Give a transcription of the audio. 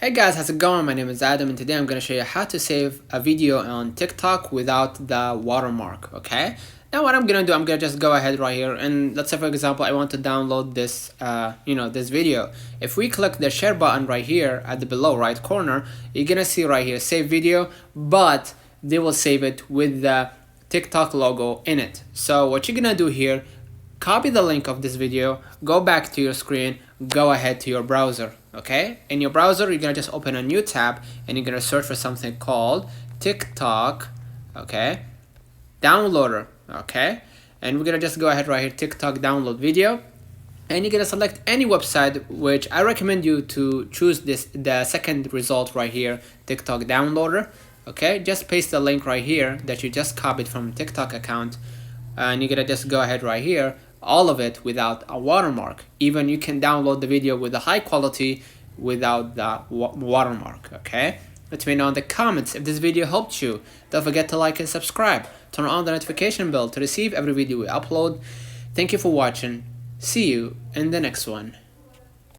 Hey guys, how's it going? My name is Adam and today I'm going to show you how to save a video on TikTok without the watermark, okay? Now what I'm going to do, I'm going to just go ahead right here and let's say for example I want to download this this video. If we click the share button right here at the below right corner, you're going to see right here save video, but they will save it with the TikTok logo in it. So what you're going to do here, copy the link of this video, go back to your screen, go ahead to your browser, okay? In your browser, you're gonna just open a new tab and you're gonna search for something called TikTok, okay? Downloader, okay? And we're gonna just go ahead right here, TikTok download video. And you're gonna select any website, which I recommend you to choose the second result right here, TikTok downloader, okay? Just paste the link right here that you just copied from TikTok account. And you're gonna just go ahead right here, all of it without a watermark. Even you can download the video with a high quality without the watermark, okay? Let me know in the comments if this video helped you. Don't forget to like and subscribe. Turn on the notification bell to receive every video we upload. Thank you for watching. See you in the next one.